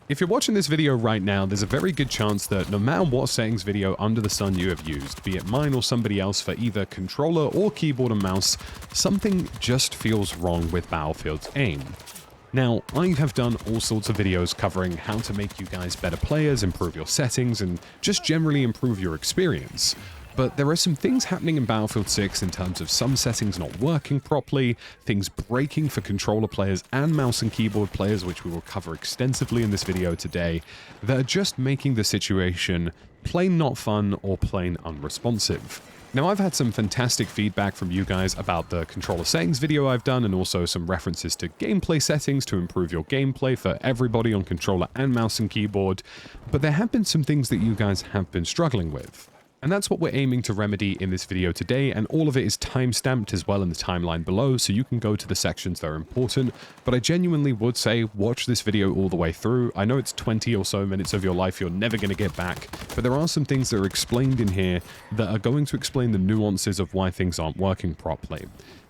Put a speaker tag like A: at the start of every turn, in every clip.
A: If you're watching this video right now, there's a very good chance that no matter what settings video under the sun you have used, be it mine or somebody else for either controller or keyboard and mouse, something just feels wrong with Battlefield's aim. Now, I have done all sorts of videos covering how to make you guys better players, improve your settings, and just generally improve your experience. But there are some things happening in Battlefield 6 in terms of some settings not working properly, things breaking for controller players and mouse and keyboard players, which we will cover extensively in this video today, that are just making the situation plain not fun or plain unresponsive. Now, I've had some fantastic feedback from you guys about the controller settings video I've done, and also some references to gameplay settings to improve your gameplay for everybody on controller and mouse and keyboard, but there have been some things that you guys have been struggling with. And that's what we're aiming to remedy in this video today, and all of it is time-stamped as well in the timeline below, so you can go to the sections that are important. But I genuinely would say watch this video all the way through. I know it's 20 or so minutes of your life you're never going to get back, but there are some things that are explained in here that are going to explain the nuances of why things aren't working properly.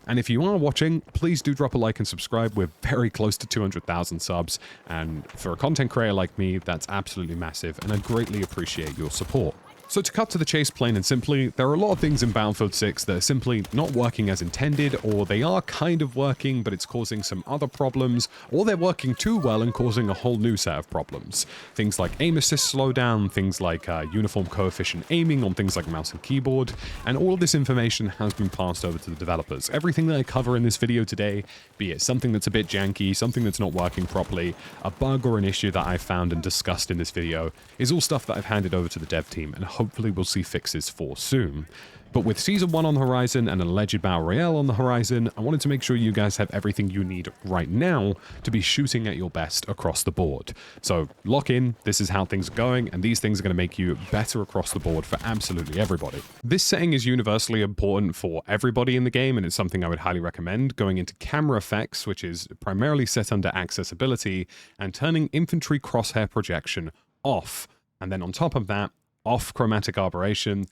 A: And if you are watching, please do drop a like and subscribe. We're very close to 200,000 subs, and for a content creator like me, that's absolutely massive, and I greatly appreciate your support. So to cut to the chase plain and simply, there are a lot of things in Battlefield 6 that are simply not working as intended, or they are kind of working but it's causing some other problems, or they're working too well and causing a whole new set of problems. Things like aim assist slowdown, things like uniform coefficient aiming on things like mouse and keyboard, and all of this information has been passed over to the developers. Everything that I cover in this video today, be it something that's a bit janky, something that's not working properly, a bug or an issue that I've found and discussed in this video, is all stuff that I've handed over to the dev team, and hopefully we'll see fixes for soon. But with Season 1 on the horizon and an alleged Battle Royale on the horizon, I wanted to make sure you guys have everything you need right now to be shooting at your best across the board. So lock in, this is how things are going, and these things are going to make you better across the board for absolutely everybody. This setting is universally important for everybody in the game, and it's something I would highly recommend. Going into camera effects, which is primarily set under accessibility, and turning infantry crosshair projection off. And then on top of that, off chromatic aberration.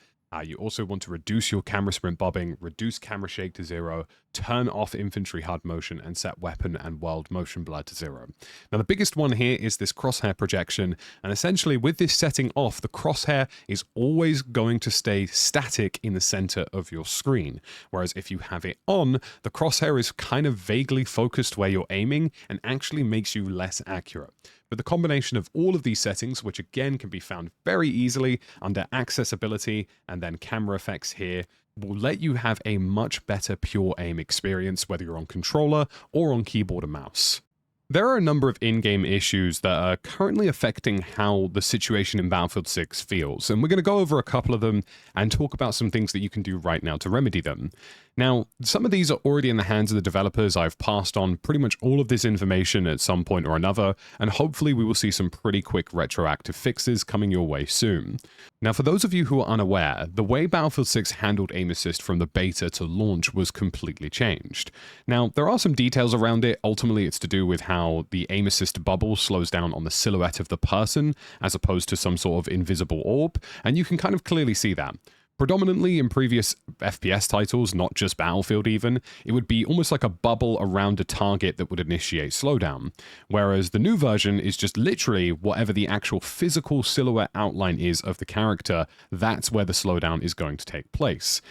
A: You also want to reduce your camera sprint bobbing, reduce camera shake to 0, turn off infantry HUD motion, and set weapon and world motion blur to 0. Now, the biggest one here is this crosshair projection, and essentially with this setting off, the crosshair is always going to stay static in the center of your screen, whereas if you have it on, the crosshair is kind of vaguely focused where you're aiming and actually makes you less accurate. But the combination of all of these settings, which again can be found very easily under accessibility and then camera effects here, will let you have a much better pure aim experience, whether you're on controller or on keyboard and mouse. There are a number of in-game issues that are currently affecting how the situation in Battlefield 6 feels, and we're going to go over a couple of them and talk about some things that you can do right now to remedy them. Now, some of these are already in the hands of the developers. I've passed on pretty much all of this information at some point or another, and hopefully we will see some pretty quick retroactive fixes coming your way soon. Now, for those of you who are unaware, the way Battlefield 6 handled aim assist from the beta to launch was completely changed. Now, there are some details around it. Ultimately, it's to do with how the aim assist bubble slows down on the silhouette of the person, as opposed to some sort of invisible orb, and you can kind of clearly see that. Predominantly in previous FPS titles, not just Battlefield even, it would be almost like a bubble around a target that would initiate slowdown, whereas the new version is just literally whatever the actual physical silhouette outline is of the character, that's where the slowdown is going to take place.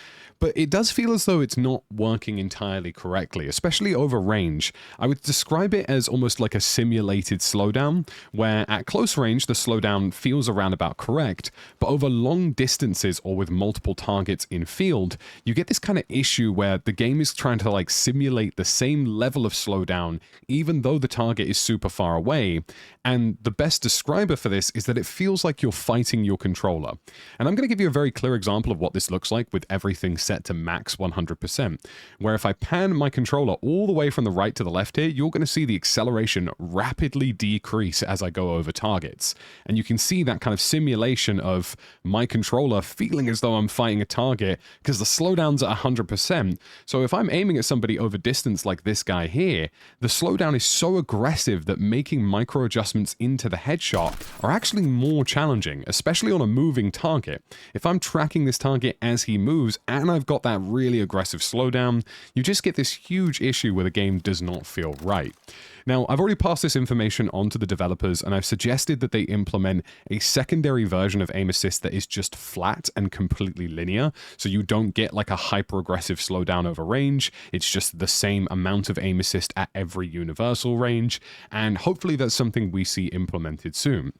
A: But it does feel as though it's not working entirely correctly, especially over range. I would describe it as almost like a simulated slowdown, where at close range the slowdown feels around about correct, but over long distances or with multiple targets in field, you get this kind of issue where the game is trying to like simulate the same level of slowdown even though the target is super far away. And the best describer for this is that it feels like you're fighting your controller. And I'm going to give you a very clear example of what this looks like with everything set to max 100%, where if I pan my controller all the way from the right to the left here, you're going to see the acceleration rapidly decrease as I go over targets. And you can see that kind of simulation of my controller feeling as though I'm fighting a target because the slowdown's at 100%. So if I'm aiming at somebody over distance like this guy here, the slowdown is so aggressive that making micro adjustments into the headshot are actually more challenging, especially on a moving target. If I'm tracking this target as he moves and I've got that really aggressive slowdown, you just get this huge issue where the game does not feel right. Now, I've already passed this information on to the developers, and I've suggested that they implement a secondary version of aim assist that is just flat and completely linear, so you don't get like a hyper-aggressive slowdown over range. It's just the same amount of aim assist at every universal range, and hopefully that's something we see implemented soon.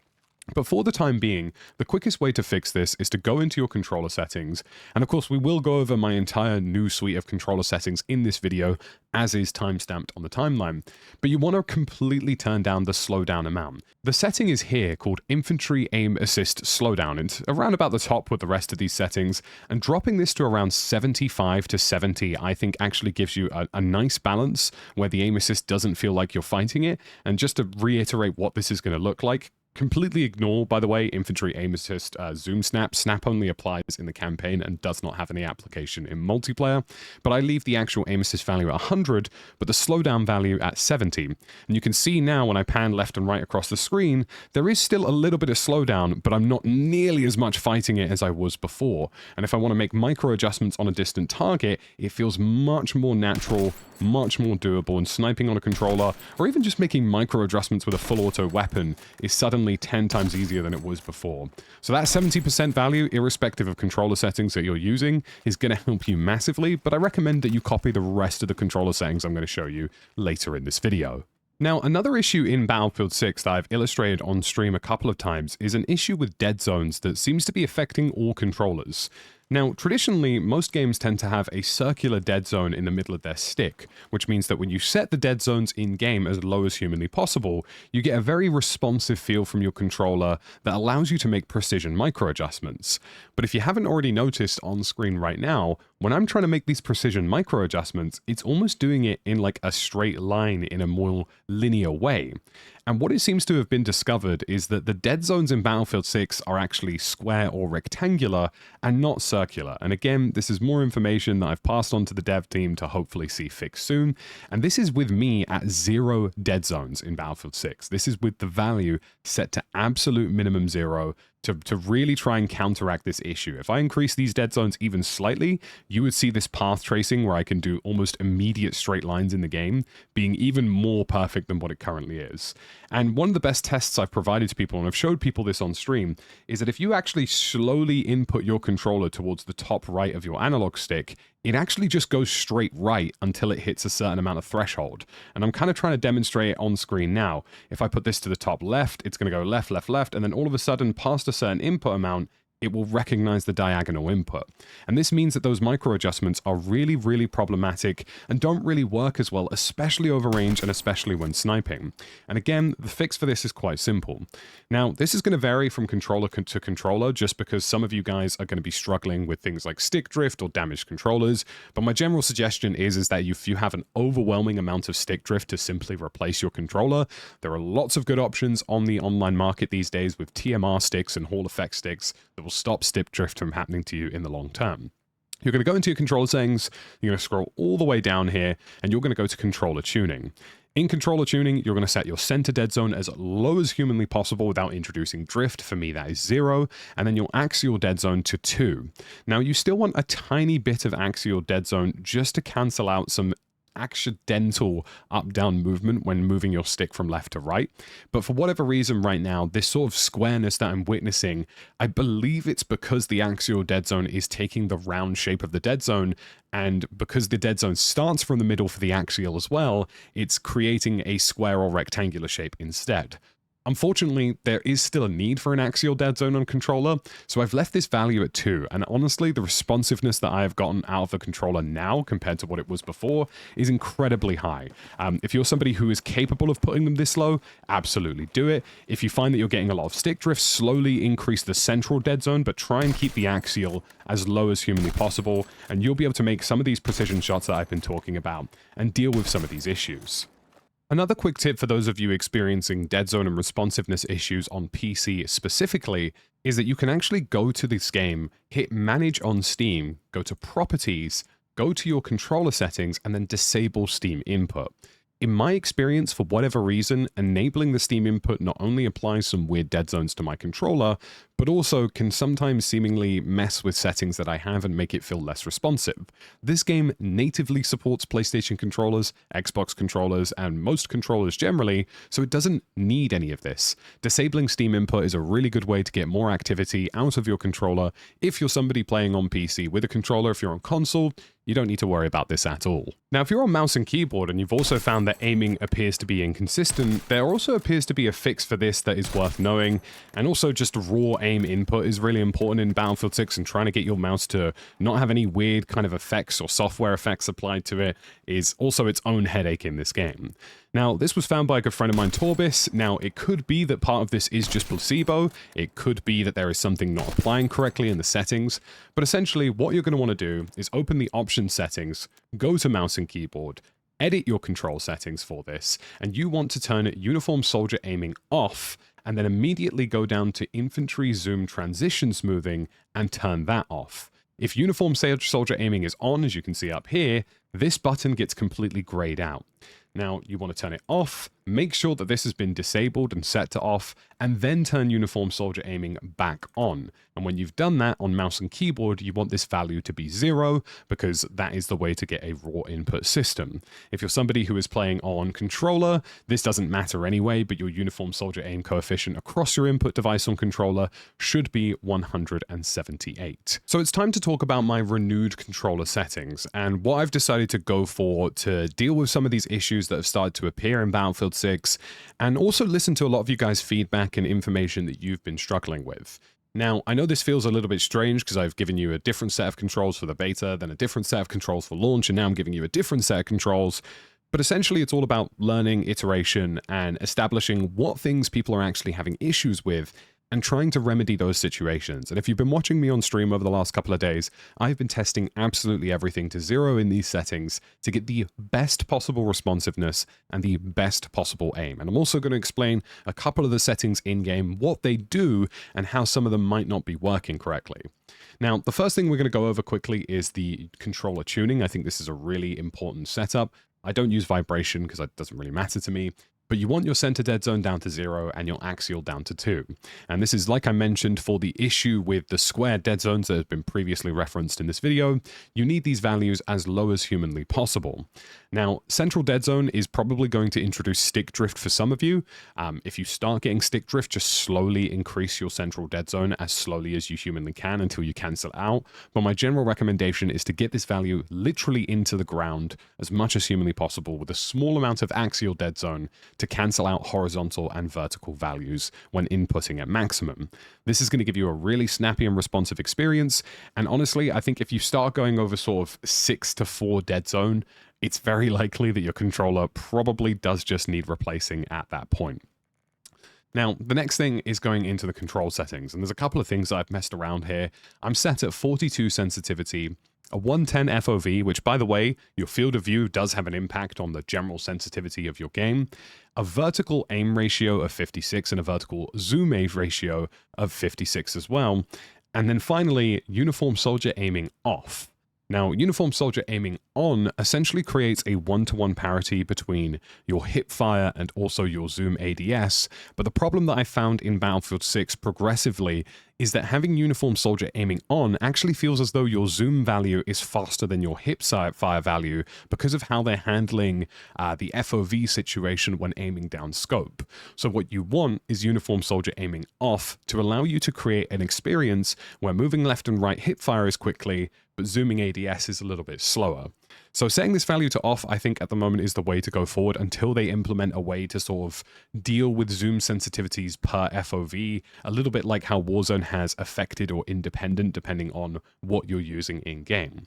A: But for the time being, the quickest way to fix this is to go into your controller settings, and of course we will go over my entire new suite of controller settings in this video, as is timestamped on the timeline, but you want to completely turn down the slowdown amount. The setting is here called Infantry Aim Assist Slowdown. It's around about the top with the rest of these settings, and dropping this to around 75 to 70 I think actually gives you a nice balance where the aim assist doesn't feel like you're fighting it. And just to reiterate what this is going to look like, completely ignore, by the way, infantry aim assist zoom snap. Snap only applies in the campaign and does not have any application in multiplayer. But I leave the actual aim assist value at 100, but the slowdown value at 70. And you can see now when I pan left and right across the screen, there is still a little bit of slowdown, but I'm not nearly as much fighting it as I was before. And if I want to make micro adjustments on a distant target, it feels much more natural, much more doable, and sniping on a controller, or even just making micro adjustments with a full auto weapon, is suddenly 10 times easier than it was before. So that 70% value, irrespective of controller settings that you're using, is going to help you massively, but I recommend that you copy the rest of the controller settings I'm going to show you later in this video. Now, another issue in Battlefield 6 that I've illustrated on stream a couple of times is an issue with dead zones that seems to be affecting all controllers. Now, traditionally, most games tend to have a circular dead zone in the middle of their stick, which means that when you set the dead zones in-game as low as humanly possible, you get a very responsive feel from your controller that allows you to make precision micro-adjustments. But if you haven't already noticed on screen right now, when I'm trying to make these precision micro-adjustments, it's almost doing it in like a straight line in a more linear way. And what it seems to have been discovered is that the dead zones in Battlefield 6 are actually square or rectangular and not circular. And again, this is more information that I've passed on to the dev team to hopefully see fixed soon. And this is with me at 0 dead zones in Battlefield 6. This is with the value set to absolute minimum 0 to really try and counteract this issue. If I increase these dead zones even slightly, you would see this path tracing where I can do almost immediate straight lines in the game being even more perfect than what it currently is. And one of the best tests I've provided to people, and I've showed people this on stream, is that if you actually slowly input your controller towards the top right of your analog stick, it actually just goes straight right until it hits a certain amount of threshold. And I'm kind of trying to demonstrate it on screen now. If I put this to the top left, it's going to go left, left, left, and then all of a sudden, past a certain input amount, it will recognize the diagonal input. And this means that those micro adjustments are really, really problematic and don't really work as well, especially over range and especially when sniping. And again, the fix for this is quite simple. Now, this is going to vary from controller to controller just because some of you guys are going to be struggling with things like stick drift or damaged controllers. But my general suggestion is that if you have an overwhelming amount of stick drift, to simply replace your controller. There are lots of good options on the online market these days with TMR sticks and Hall effect sticks that will stop stick drift from happening to you in the long term. You're going to go into your controller settings, you're going to scroll all the way down here, and you're going to go to controller tuning. In controller tuning, you're going to set your center dead zone as low as humanly possible without introducing drift. For me, that is 0. And then your axial dead zone to 2. Now, you still want a tiny bit of axial dead zone just to cancel out some accidental up-down movement when moving your stick from left to right. But for whatever reason right now, this sort of squareness that I'm witnessing, I believe it's because the axial dead zone is taking the round shape of the dead zone, and because the dead zone starts from the middle for the axial as well, it's creating a square or rectangular shape instead. Unfortunately, there is still a need for an axial dead zone on controller, so I've left this value at 2, and honestly, the responsiveness that I have gotten out of the controller now compared to what it was before is incredibly high. If you're somebody who is capable of putting them this low, absolutely do it. If you find that you're getting a lot of stick drift, slowly increase the central dead zone, but try and keep the axial as low as humanly possible, and you'll be able to make some of these precision shots that I've been talking about and deal with some of these issues. Another quick tip for those of you experiencing dead zone and responsiveness issues on PC specifically is that you can actually go to this game, hit manage on Steam, go to properties, go to your controller settings, and then disable Steam input. In my experience, for whatever reason, enabling the Steam input not only applies some weird dead zones to my controller, but also can sometimes seemingly mess with settings that I have and make it feel less responsive. This game natively supports PlayStation controllers, Xbox controllers, and most controllers generally, so it doesn't need any of this. Disabling Steam input is a really good way to get more activity out of your controller if you're somebody playing on PC with a controller. If you're on console, you don't need to worry about this at all. Now, if you're on mouse and keyboard and you've also found that aiming appears to be inconsistent, there also appears to be a fix for this that is worth knowing, and also just raw aim input is really important in Battlefield 6, and trying to get your mouse to not have any weird kind of effects or software effects applied to it is also its own headache in this game. Now, this was found by a good friend of mine, Torbis. Now, it could be that part of this is just placebo. It could be that there is something not applying correctly in the settings. But essentially, what you're going to want to do is open the options settings, go to mouse and keyboard, edit your control settings for this, and you want to turn uniform soldier aiming off, and then immediately go down to infantry zoom transition smoothing and turn that off. If uniform soldier aiming is on, as you can see up here, this button gets completely grayed out. Now, you want to turn it off, make sure that this has been disabled and set to off, and then turn uniform soldier aiming back on. And when you've done that on mouse and keyboard, you want this value to be 0, because that is the way to get a raw input system. If you're somebody who is playing on controller, this doesn't matter anyway, but your uniform soldier aim coefficient across your input device on controller should be 178. So it's time to talk about my renewed controller settings, and what I've decided to go for to deal with some of these issues that have started to appear in Battlefield 6, and also listen to a lot of you guys' feedback and information that you've been struggling with. Now, I know this feels a little bit strange because I've given you a different set of controls for the beta, then a different set of controls for launch, and now I'm giving you a different set of controls. But essentially, it's all about learning, iteration, and establishing what things people are actually having issues with, and trying to remedy those situations. And if you've been watching me on stream over the last couple of days, I've been testing absolutely everything to 0 in these settings to get the best possible responsiveness and the best possible aim. And I'm also going to explain a couple of the settings in-game, what they do, and how some of them might not be working correctly. Now, the first thing we're going to go over quickly is the controller tuning. I think this is a really important setup. I don't use vibration because it doesn't really matter to me. But you want your center dead zone down to 0 and your axial down to 2. And this is, like I mentioned, for the issue with the square dead zones that has been previously referenced in this video. You need these values as low as humanly possible. Now, central dead zone is probably going to introduce stick drift for some of you. If you start getting stick drift, just slowly increase your central dead zone as slowly as you humanly can until you cancel it out. But my general recommendation is to get this value literally into the ground as much as humanly possible with a small amount of axial dead zone to cancel out horizontal and vertical values when inputting at maximum. This is going to give you a really snappy and responsive experience, and honestly, I think if you start going over sort of 6 to 4 dead zone, it's very likely that your controller probably does just need replacing at that point. Now, the next thing is going into the control settings, and there's a couple of things that I've messed around here. I'm set at 42 sensitivity, a 110 FOV, which, by the way, your field of view does have an impact on the general sensitivity of your game, a vertical aim ratio of 56, and a vertical zoom aim ratio of 56 as well, and then finally, uniform soldier aiming off. Now, uniform soldier aiming on essentially creates a 1-to-1 parity between your hip fire and also your zoom ADS, but the problem that I found in Battlefield 6 progressively is that having uniform soldier aiming on actually feels as though your zoom value is faster than your hip fire value because of how they're handling the FOV situation when aiming down scope. So what you want is uniform soldier aiming off to allow you to create an experience where moving left and right hip fire is quickly, but zooming ADS is a little bit slower. So setting this value to off, I think at the moment is the way to go forward until they implement a way to sort of deal with zoom sensitivities per FOV, a little bit like how Warzone has affected or independent depending on what you're using in game.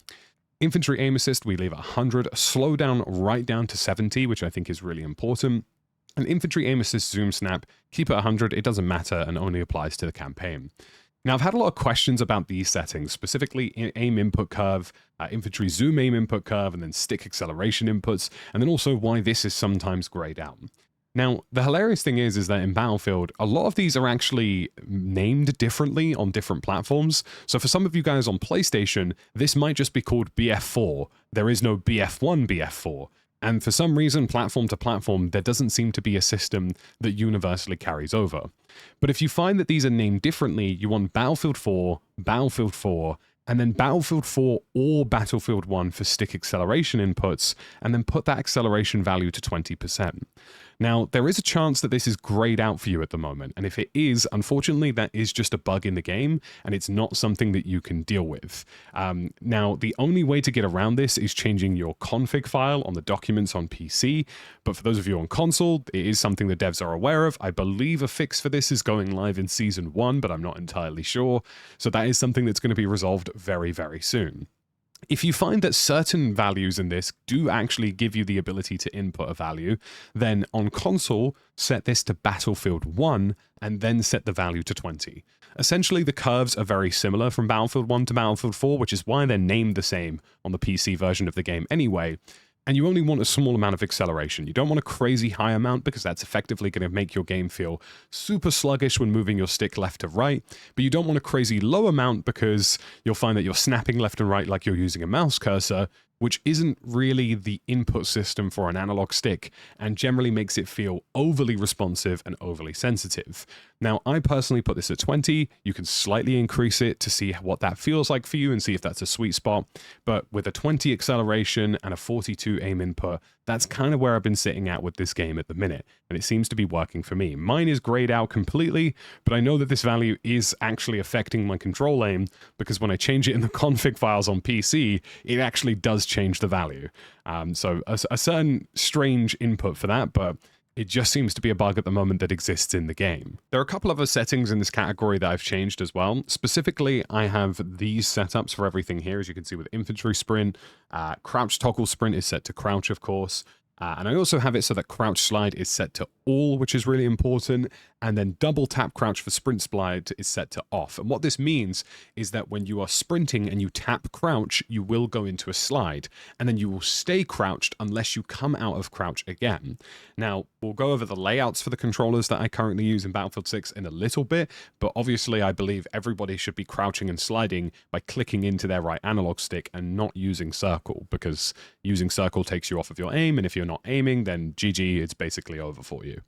A: Infantry aim assist, we leave at 100, slowdown right down to 70, which I think is really important. And infantry aim assist zoom snap, keep it 100, it doesn't matter and only applies to the campaign. Now, I've had a lot of questions about these settings, specifically aim input curve, infantry zoom aim input curve, and then stick acceleration inputs, and then also why this is sometimes grayed out. Now, the hilarious thing is that in Battlefield, a lot of these are actually named differently on different platforms. So for some of you guys on PlayStation, this might just be called BF4. There is no BF1, BF4. And for some reason, platform to platform, there doesn't seem to be a system that universally carries over. But if you find that these are named differently, you want Battlefield 4, and then Battlefield 4 or Battlefield 1 for stick acceleration inputs, and then put that acceleration value to 20%. Now, there is a chance that this is grayed out for you at the moment, and if it is, unfortunately, that is just a bug in the game, and it's not something that you can deal with. Now, the only way to get around this is changing your config file on the documents on PC, but for those of you on console, it is something the devs are aware of. I believe a fix for this is going live in Season 1, but I'm not entirely sure, so that is something that's going to be resolved very, very soon. If you find that certain values in this do actually give you the ability to input a value, then on console, set this to Battlefield 1 and then set the value to 20. Essentially, the curves are very similar from Battlefield 1 to Battlefield 4, which is why they're named the same on the PC version of the game anyway. And you only want a small amount of acceleration. You don't want a crazy high amount because that's effectively going to make your game feel super sluggish when moving your stick left to right. But you don't want a crazy low amount because you'll find that you're snapping left and right like you're using a mouse cursor, which isn't really the input system for an analog stick and generally makes it feel overly responsive and overly sensitive. Now, I personally put this at 20. You can slightly increase it to see what that feels like for you and see if that's a sweet spot. But with a 20 acceleration and a 42 aim input, that's kind of where I've been sitting at with this game at the minute, and it seems to be working for me. Mine is grayed out completely, but I know that this value is actually affecting my control aim because when I change it in the config files on PC, it actually does change the value. So a certain strange input for that, but it just seems to be a bug at the moment that exists in the game. There are a couple other settings in this category that I've changed as well. Specifically, I have these setups for everything here, as you can see with infantry sprint. Crouch toggle sprint is set to crouch, of course. And I also have it so that crouch slide is set to all, which is really important. And then double tap crouch for sprint slide is set to off. And what this means is that when you are sprinting and you tap crouch, you will go into a slide. And then you will stay crouched unless you come out of crouch again. Now, we'll go over the layouts for the controllers that I currently use in Battlefield 6 in a little bit. But obviously, I believe everybody should be crouching and sliding by clicking into their right analog stick and not using circle, because using circle takes you off of your aim. And if you're not aiming, then GG, it's basically over for you.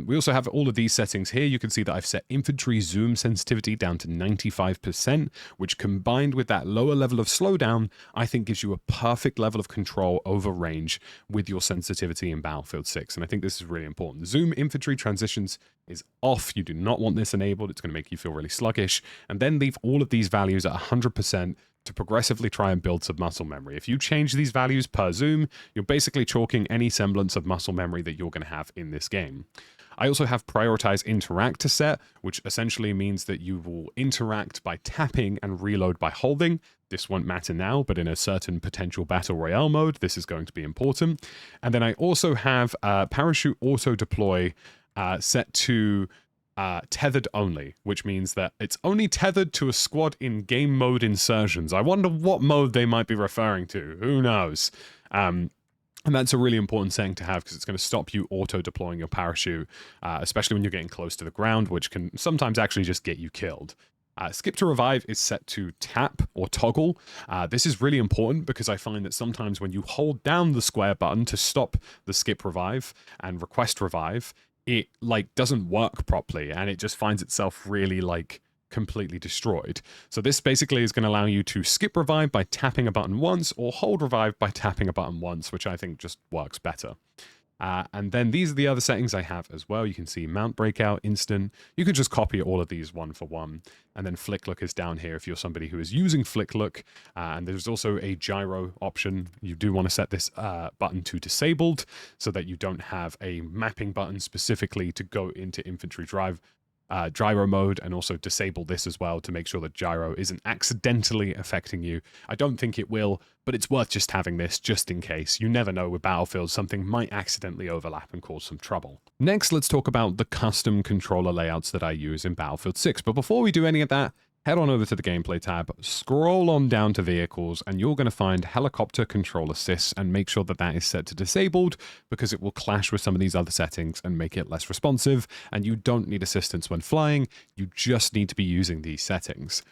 A: We also have all of these settings here. You can see that I've set infantry zoom sensitivity down to 95%, which combined with that lower level of slowdown, I think gives you a perfect level of control over range with your sensitivity in Battlefield 6. And I think this is really important. Zoom infantry transitions is off. You do not want this enabled. It's going to make you feel really sluggish. And then leave all of these values at 100%. To progressively try and build some muscle memory. If you change these values per zoom, you're basically chalking any semblance of muscle memory that you're going to have in this game. I also have prioritize interact to set, which essentially means that you will interact by tapping and reload by holding. This won't matter now, but in a certain potential battle royale mode, this is going to be important. And then I also have parachute auto deploy set to tethered only, which means that it's only tethered to a squad in game mode insertions. I wonder what mode they might be referring to. Who knows? And that's a really important setting to have because it's going to stop you auto-deploying your parachute, especially when you're getting close to the ground, which can sometimes actually just get you killed. Skip to revive is set to tap or toggle. This is really important because I find that sometimes when you hold down the square button to stop the skip revive and request revive, it doesn't work properly and it just finds itself really completely destroyed. So this basically is going to allow you to skip revive by tapping a button once or hold revive by tapping a button once, which I think just works better. And then these are the other settings I have as well. You can see mount breakout, instant. You could just copy all of these one for one. And then flick look is down here if you're somebody who is using flick look. And there's also a gyro option. You do want to set this button to disabled so that you don't have a mapping button specifically to go into infantry gyro mode, and also disable this as well to make sure that gyro isn't accidentally affecting you. I don't think it will, but it's worth just having this just in case. You never know with Battlefield, something might accidentally overlap and cause some trouble. Next, let's talk about the custom controller layouts that I use in Battlefield 6. But before we do any of that, head on over to the gameplay tab, scroll on down to vehicles, and you're going to find helicopter control assist, and make sure that that is set to disabled because it will clash with some of these other settings and make it less responsive. And you don't need assistance when flying. You just need to be using these settings.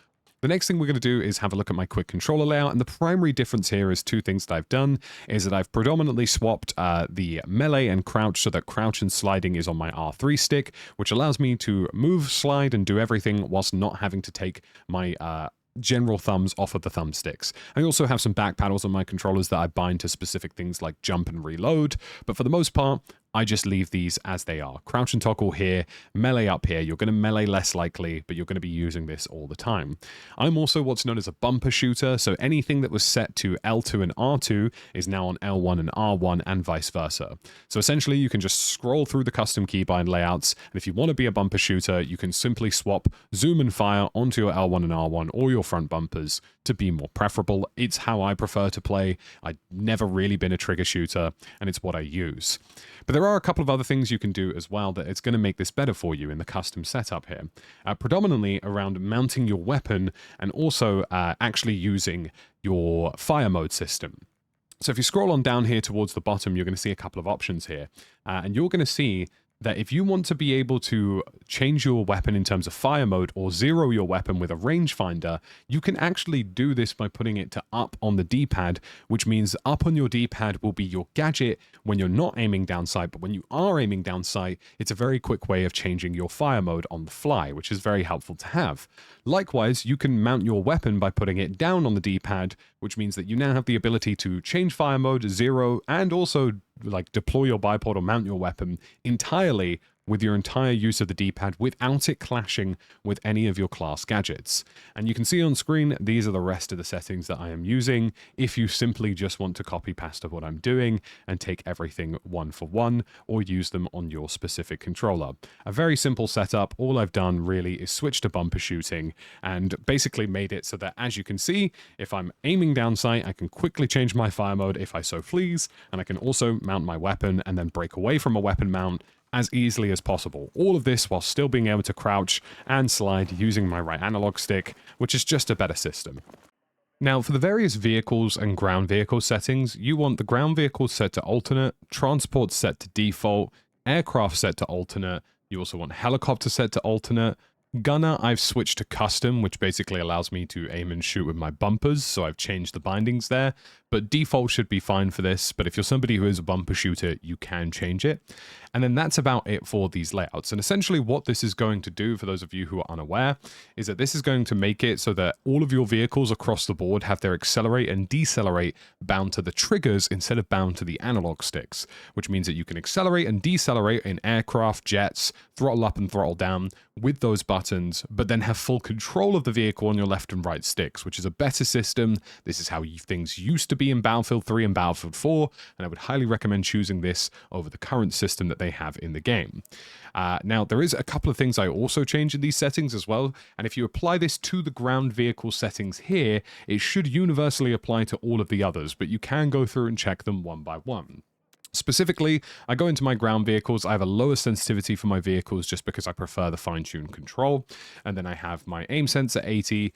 A: The next thing we're going to do is have a look at my quick controller layout, and the primary difference here is two things that I've done, is that I've predominantly swapped the melee and crouch so that crouch and sliding is on my R3 stick, which allows me to move, slide, and do everything whilst not having to take my general thumbs off of the thumbsticks. I also have some back paddles on my controllers that I bind to specific things like jump and reload, but for the most part, I just leave these as they are. Crouch and toggle here, melee up here. You're going to melee less likely, but you're going to be using this all the time. I'm also what's known as a bumper shooter, so anything that was set to L2 and R2 is now on L1 and R1 and vice versa. So essentially, you can just scroll through the custom keybind layouts, and if you want to be a bumper shooter, you can simply swap zoom and fire onto your L1 and R1 or your front bumpers to be more preferable. It's how I prefer to play. I've never really been a trigger shooter, and it's what I use. But there are a couple of other things you can do as well that it's going to make this better for you in the custom setup here. Predominantly around mounting your weapon and also actually using your fire mode system. So if you scroll on down here towards the bottom, you're going to see a couple of options here. And you're going to see that if you want to be able to change your weapon in terms of fire mode or zero your weapon with a rangefinder, you can actually do this by putting it to up on the D-pad, which means up on your D-pad will be your gadget when you're not aiming down sight, but when you are aiming down sight, it's a very quick way of changing your fire mode on the fly, which is very helpful to have. Likewise, you can mount your weapon by putting it down on the D-pad, which means that you now have the ability to change fire mode, zero, and also like deploy your bipod or mount your weapon entirely with your entire use of the D-pad without it clashing with any of your class gadgets. And you can see on screen, these are the rest of the settings that I am using if you simply just want to copy past of what I'm doing and take everything one for one or use them on your specific controller. A very simple setup. All I've done really is switch to bumper shooting and basically made it so that, as you can see, if I'm aiming down sight, I can quickly change my fire mode if I so please, and I can also mount my weapon and then break away from a weapon mount as easily as possible. All of this while still being able to crouch and slide using my right analog stick, which is just a better system. Now, for the various vehicles and ground vehicle settings, you want the ground vehicle set to alternate, transport set to default, aircraft set to alternate, you also want helicopter set to alternate, gunner I've switched to custom, which basically allows me to aim and shoot with my bumpers, so I've changed the bindings there, but default should be fine for this, but if you're somebody who is a bumper shooter, you can change it. And then that's about it for these layouts. And essentially what this is going to do, for those of you who are unaware, is that this is going to make it so that all of your vehicles across the board have their accelerate and decelerate bound to the triggers instead of bound to the analog sticks, which means that you can accelerate and decelerate in aircraft, jets, throttle up and throttle down with those buttons, but then have full control of the vehicle on your left and right sticks, which is a better system. This is how things used to be in Battlefield 3 and Battlefield 4, and I would highly recommend choosing this over the current system that they have in the game. Now, there is a couple of things I also change in these settings as well, and if you apply this to the ground vehicle settings here, it should universally apply to all of the others, but you can go through and check them one by one. Specifically, I go into my ground vehicles. I have a lower sensitivity for my vehicles just because I prefer the fine-tuned control. And then I have my aim sensor 80,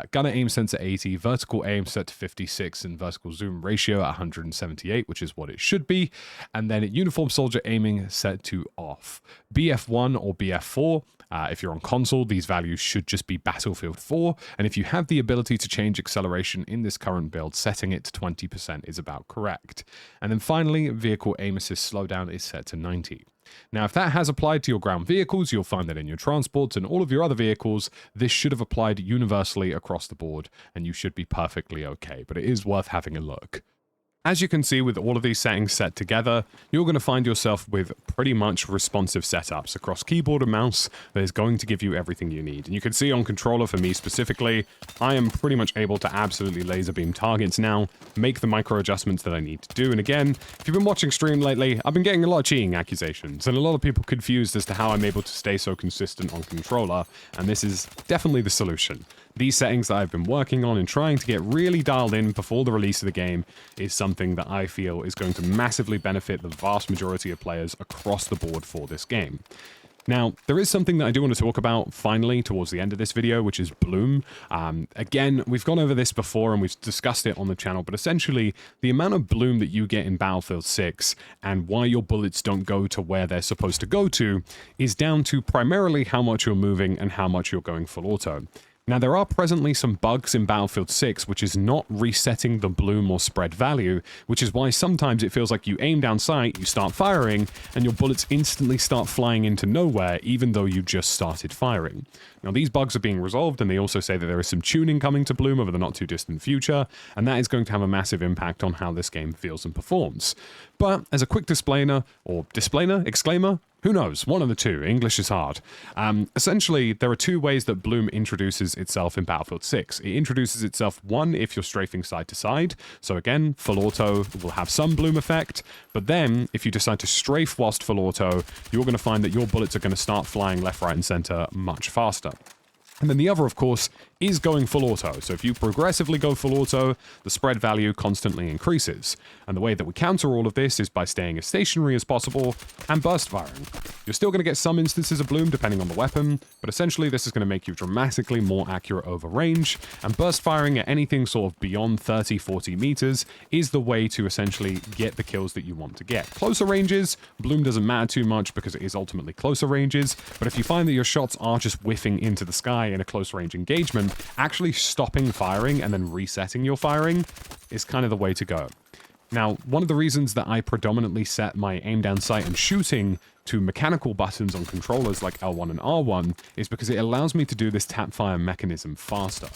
A: gunner aim sensor 80, vertical aim set to 56, and vertical zoom ratio at 178, which is what it should be. And then uniform soldier aiming set to off. BF1 or BF4. If you're on console, these values should just be Battlefield 4, and if you have the ability to change acceleration in this current build, setting it to 20% is about correct. And then finally, vehicle aim assist slowdown is set to 90. Now, if that has applied to your ground vehicles, you'll find that in your transports and all of your other vehicles, this should have applied universally across the board, and you should be perfectly okay, but it is worth having a look. As you can see, with all of these settings set together, you're going to find yourself with pretty much responsive setups across keyboard and mouse that is going to give you everything you need. And you can see on controller, for me specifically, I am pretty much able to absolutely laser beam targets now, make the micro adjustments that I need to do. And again, if you've been watching stream lately, I've been getting a lot of cheating accusations, and a lot of people confused as to how I'm able to stay so consistent on controller, and this is definitely the solution. These settings that I've been working on and trying to get really dialed in before the release of the game is something that I feel is going to massively benefit the vast majority of players across the board for this game. Now, there is something that I do want to talk about finally towards the end of this video, which is bloom. Again, we've gone over this before and we've discussed it on the channel, but essentially the amount of bloom that you get in Battlefield 6 and why your bullets don't go to where they're supposed to go to is down to primarily how much you're moving and how much you're going full auto. Now, there are presently some bugs in Battlefield 6 which is not resetting the bloom or spread value, which is why sometimes it feels like you aim down sight, you start firing, and your bullets instantly start flying into nowhere even though you just started firing. Now, these bugs are being resolved, and they also say that there is some tuning coming to bloom over the not too distant future, and that is going to have a massive impact on how this game feels and performs. But as a quick disclaimer, or disclaimer, exclaimer, who knows? One of the two. English is hard. Essentially, there are two ways that bloom introduces itself in Battlefield 6. It introduces itself, one, if you're strafing side to side. So again, full auto will have some bloom effect. But then, if you decide to strafe whilst full auto, you're going to find that your bullets are going to start flying left, right, and center much faster. And then the other, of course, is going full auto. So if you progressively go full auto, the spread value constantly increases. And the way that we counter all of this is by staying as stationary as possible and burst firing. You're still going to get some instances of bloom depending on the weapon, but essentially this is going to make you dramatically more accurate over range, and burst firing at anything sort of beyond 30-40 meters is the way to essentially get the kills that you want to get. Closer ranges, bloom doesn't matter too much because it is ultimately closer ranges, but if you find that your shots are just whiffing into the sky in a close range engagement, actually stopping firing and then resetting your firing is kind of the way to go. Now, one of the reasons that I predominantly set my aim down sight and shooting to mechanical buttons on controllers like L1 and R1 is because it allows me to do this tap fire mechanism faster.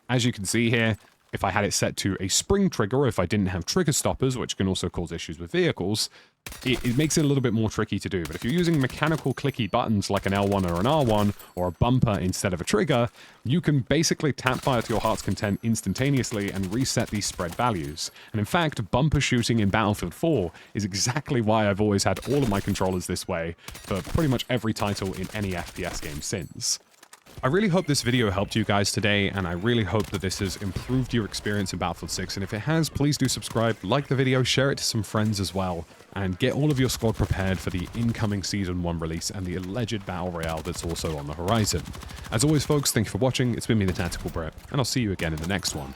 A: As you can see here, if I had it set to a spring trigger, or if I didn't have trigger stoppers, which can also cause issues with vehicles, it makes it a little bit more tricky to do. But if you're using mechanical clicky buttons like an L1 or an R1 or a bumper instead of a trigger, you can basically tap fire to your heart's content instantaneously and reset these spread values. And in fact, bumper shooting in Battlefield 4 is exactly why I've always had all of my controllers this way for pretty much every title in any FPS game since. I really hope this video helped you guys today, and I really hope that this has improved your experience in Battlefield 6, and if it has, please do subscribe, like the video, share it to some friends as well, and get all of your squad prepared for the incoming Season 1 release and the alleged Battle Royale that's also on the horizon. As always, folks, thank you for watching. It's been me, the Tactical Brit, and I'll see you again in the next one.